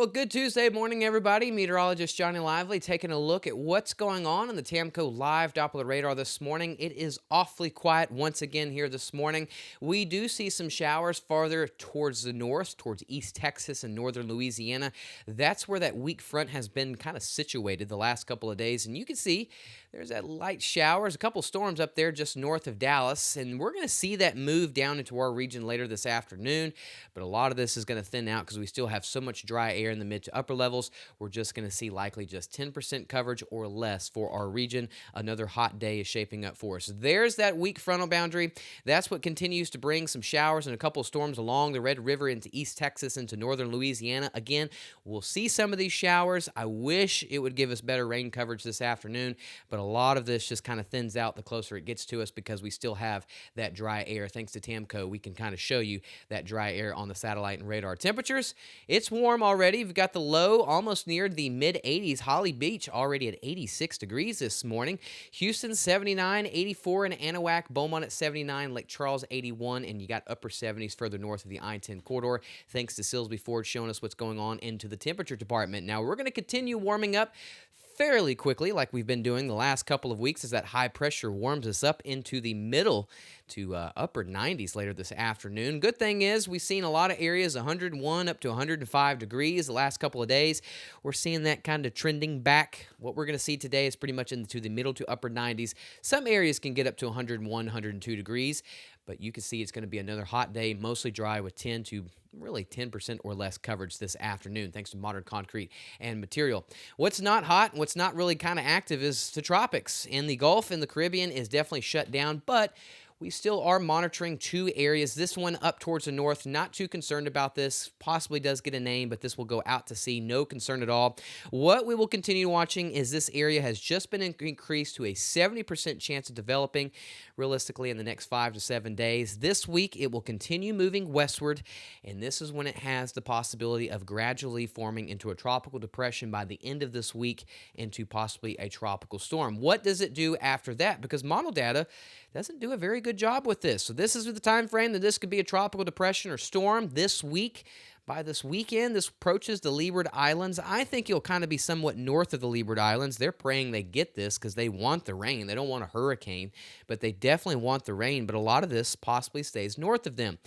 Well, good Tuesday morning, everybody. Meteorologist Johnny Lively taking a look at what's going on the Tamco Live Doppler radar this morning. It is awfully quiet once again here this morning. We do see some showers farther towards the north, towards East Texas and northern Louisiana. That's where that weak front has been kind of situated the last couple of days. And you can see there's that light showers, a couple storms up there just north of Dallas. And we're going to see that move down into our region later this afternoon. But a lot of this is going to thin out because we still have so much dry air in the mid to upper levels. We're just going to see likely just 10% coverage or less for our region. Another hot day is shaping up for us. There's that weak frontal boundary. That's what continues to bring some showers and a couple storms along the Red River into East Texas, into northern Louisiana. Again, we'll see some of these showers. I wish it would give us better rain coverage this afternoon, but a lot of this just kind of thins out the closer it gets to us because we still have that dry air. Thanks to Tamco, we can kind of show you that dry air on the satellite and radar. Temperatures, it's warm already. We've got the low almost near the mid 80s. Holly Beach already at 86 degrees this morning. Houston 79, 84 in Anahuac, Beaumont at 79, Lake Charles 81, and you got upper 70s further north of the I-10 corridor. Thanks to Silsby Ford showing us what's going on into the temperature department. Now we're going to continue warming up fairly quickly like we've been doing the last couple of weeks as that high pressure warms us up into the middle to upper 90s later this afternoon. Good thing is we've seen a lot of areas 101 up to 105 degrees the last couple of days. We're seeing that kind of trending back. What we're going to see today is pretty much into the middle to upper 90s. Some areas can get up to 101, 102 degrees, but you can see it's going to be another hot day, mostly dry with 10 to really 10% or less coverage this afternoon, thanks to modern concrete and material. What's not hot and what's not really kind of active is the tropics. And the Gulf and the Caribbean is definitely shut down, but we still are monitoring two areas. This one up towards the north, not too concerned about this. Possibly does get a name, but this will go out to sea. No concern at all. What we will continue watching is this area has just been increased to a 70% chance of developing realistically in the next 5 to 7 days. This week, it will continue moving westward, and this is when it has the possibility of gradually forming into a tropical depression by the end of this week into possibly a tropical storm. What does it do after that? Because model data doesn't do a very good job with this. So this is the time frame that this could be a tropical depression or storm this week. By this weekend, this approaches the Leeward Islands. I think you'll kind of be somewhat north of the Leeward Islands. They're praying they get this because they want the rain. They don't want a hurricane, but they definitely want the rain. But a lot of this possibly stays north of them.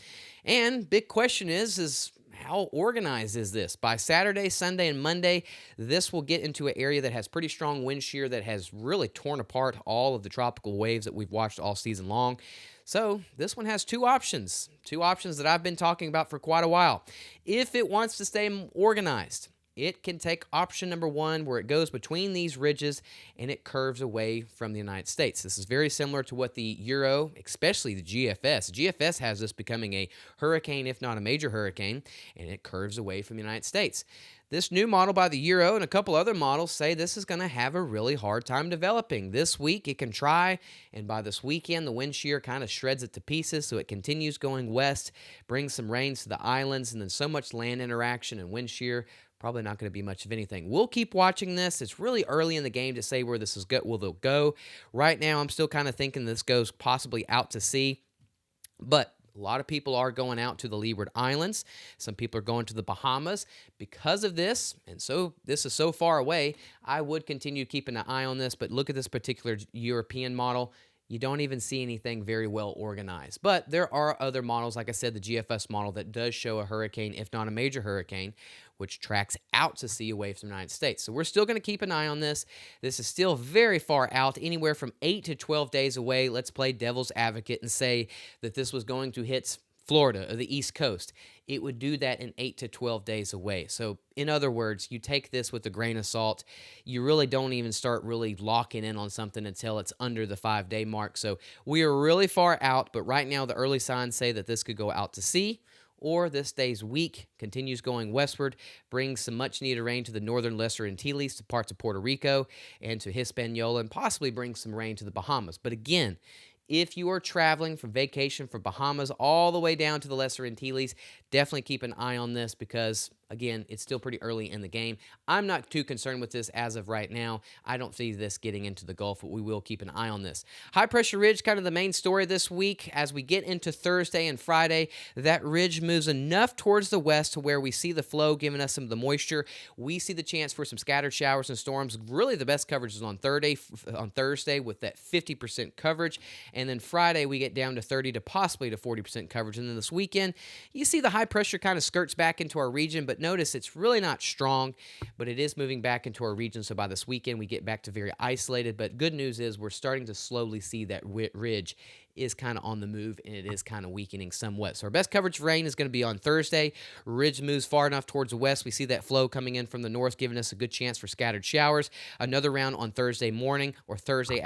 And big question is how organized is this? By Saturday, Sunday, and Monday, this will get into an area that has pretty strong wind shear that has really torn apart all of the tropical waves that we've watched all season long. So this one has two options that I've been talking about for quite a while. If it wants to stay organized, it can take option number one, where it goes between these ridges and it curves away from the United States. This is very similar to what the Euro, especially the GFS. GFS has this becoming a hurricane, if not a major hurricane, and it curves away from the United States. This new model by the Euro and a couple other models say this is going to have a really hard time developing. This week it can try, and by this weekend the wind shear kind of shreds it to pieces, so it continues going west, brings some rains to the islands, and then so much land interaction and wind shear, probably not going to be much of anything. We'll keep watching this. It's really early in the game to say where this will go. Right now I'm still kind of thinking this goes possibly out to sea, but a lot of people are going out to the Leeward Islands. Some people are going to the Bahamas. Because of this, and so this is so far away, I would continue keeping an eye on this, but look at this particular European model. You don't even see anything very well organized. But there are other models, like I said, the GFS model that does show a hurricane, if not a major hurricane, which tracks out to sea away from the United States. So we're still going to keep an eye on this. This is still very far out, anywhere from 8 to 12 days away. Let's play devil's advocate and say that this was going to hit Florida or the East Coast. It would do that in 8 to 12 days away. So in other words, you take this with a grain of salt. You really don't even start really locking in on something until it's under the 5-day mark. So we are really far out, but right now the early signs say that this could go out to sea, or this stays weak, continues going westward, brings some much-needed rain to the northern Lesser Antilles, to parts of Puerto Rico, and to Hispaniola, and possibly brings some rain to the Bahamas. But again, if you are traveling from vacation from Bahamas all the way down to the Lesser Antilles, definitely keep an eye on this because again, it's still pretty early in the game. I'm not too concerned with this as of right now. I don't see this getting into the Gulf, but we will keep an eye on this. High pressure ridge, kind of the main story this week. As we get into Thursday and Friday, that ridge moves enough towards the west to where we see the flow giving us some of the moisture. We see the chance for some scattered showers and storms. Really, the best coverage is on Thursday with that 50% coverage. And then Friday, we get down to 30 to possibly to 40% coverage. And then this weekend, you see the high pressure kind of skirts back into our region, but notice it's really not strong, but it is moving back into our region. So by this weekend, we get back to very isolated. But good news is we're starting to slowly see that ridge is kind of on the move, and it is kind of weakening somewhat. So our best coverage for rain is going to be on Thursday. Ridge moves far enough towards the west. We see that flow coming in from the north, giving us a good chance for scattered showers. Another round on Thursday morning or Thursday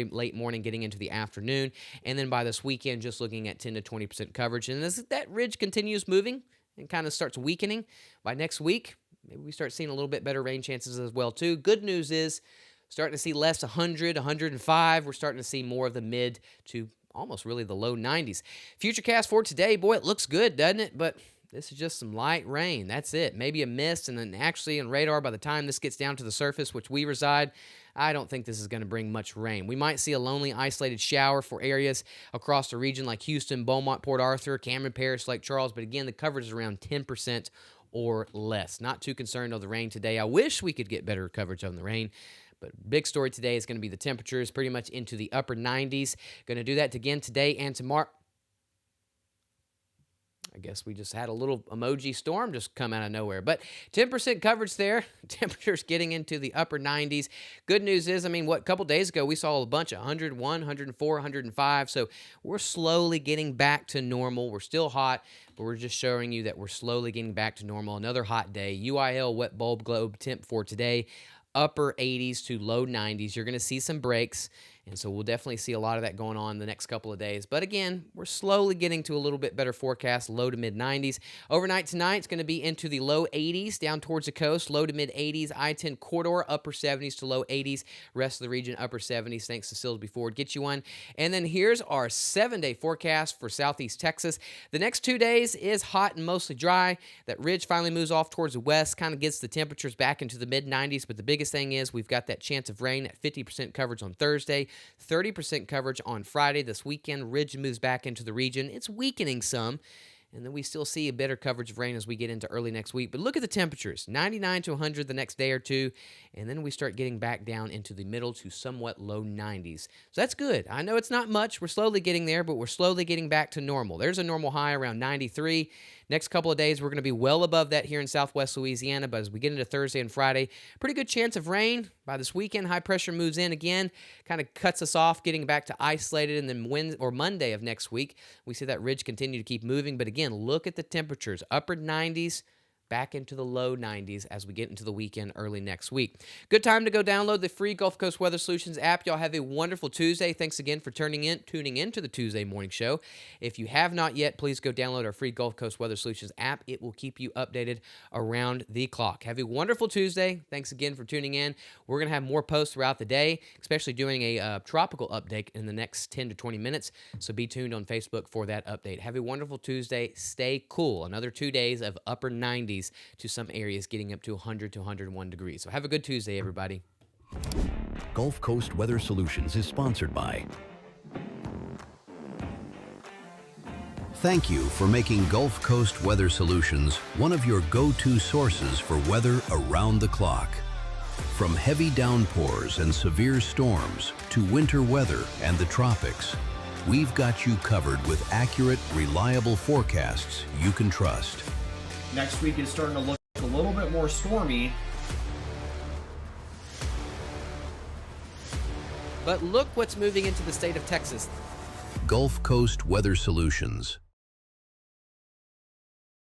late morning, getting into the afternoon. And then by this weekend, just looking at 10 to 20% coverage. And as that ridge continues moving and kind of starts weakening, by next week, maybe we start seeing a little bit better rain chances as well, too. Good news is starting to see less 100, 105. We're starting to see more of the mid to almost really the low 90s. Futurecast for today, boy, it looks good, doesn't it? But this is just some light rain. That's it. Maybe a mist, and then actually in radar, by the time this gets down to the surface, which we reside, I don't think this is going to bring much rain. We might see a lonely, isolated shower for areas across the region like Houston, Beaumont, Port Arthur, Cameron Parish, Lake Charles. But again, the coverage is around 10% or less. Not too concerned of the rain today. I wish we could get better coverage on the rain. But big story today is going to be the temperatures pretty much into the upper 90s. Going to do that again today and tomorrow. I guess we just had a little emoji storm just come out of nowhere. But 10% coverage there. Temperatures getting into the upper 90s. Good news is, a couple days ago, we saw a bunch of 101, 104, 105. So we're slowly getting back to normal. We're still hot, but we're just showing you that we're slowly getting back to normal. Another hot day. UIL wet bulb globe temp for today. Upper 80s to low 90s. You're going to see some breaks, and so we'll definitely see a lot of that going on the next couple of days. But again, we're slowly getting to a little bit better forecast, low to mid 90s. Overnight tonight, it's going to be into the low 80s down towards the coast, low to mid 80s. I-10 corridor, upper 70s to low 80s. Rest of the region, upper 70s. Thanks to Silsby Ford. Get you one. And then here's our 7-day forecast for southeast Texas. The next 2 days is hot and mostly dry. That ridge finally moves off towards the west, kind of gets the temperatures back into the mid 90s. But the biggest thing is we've got that chance of rain at 50% coverage on Thursday, 30% coverage on Friday. This weekend, ridge moves back into the region. It's weakening some, and then we still see a better coverage of rain as we get into early next week. But look at the temperatures, 99 to 100 the next day or two, and then we start getting back down into the middle to somewhat low 90s. So that's good. I know it's not much. We're slowly getting there, but we're slowly getting back to normal. There's a normal high around 93. Next couple of days, we're going to be well above that here in southwest Louisiana, but as we get into Thursday and Friday, pretty good chance of rain. By this weekend, high pressure moves in again, kind of cuts us off, getting back to isolated, and then Wednesday or Monday of next week, we see that ridge continue to keep moving. But again, look at the temperatures, upper 90s, back into the low 90s as we get into the weekend early next week. Good time to go download the free Gulf Coast Weather Solutions app. Y'all have a wonderful Tuesday. Thanks again for tuning in to the Tuesday morning show. If you have not yet, please go download our free Gulf Coast Weather Solutions app. It will keep you updated around the clock. Have a wonderful Tuesday. Thanks again for tuning in. We're going to have more posts throughout the day, especially doing a tropical update in the next 10 to 20 minutes. So be tuned on Facebook for that update. Have a wonderful Tuesday. Stay cool. Another 2 days of upper 90s to some areas getting up to 100 to 101 degrees. So have a good Tuesday, everybody. Gulf Coast Weather Solutions is sponsored by. Thank you for making Gulf Coast Weather Solutions one of your go-to sources for weather around the clock. From heavy downpours and severe storms to winter weather and the tropics, we've got you covered with accurate, reliable forecasts you can trust. Next week is starting to look a little bit more stormy. But look what's moving into the state of Texas. Gulf Coast Weather Solutions.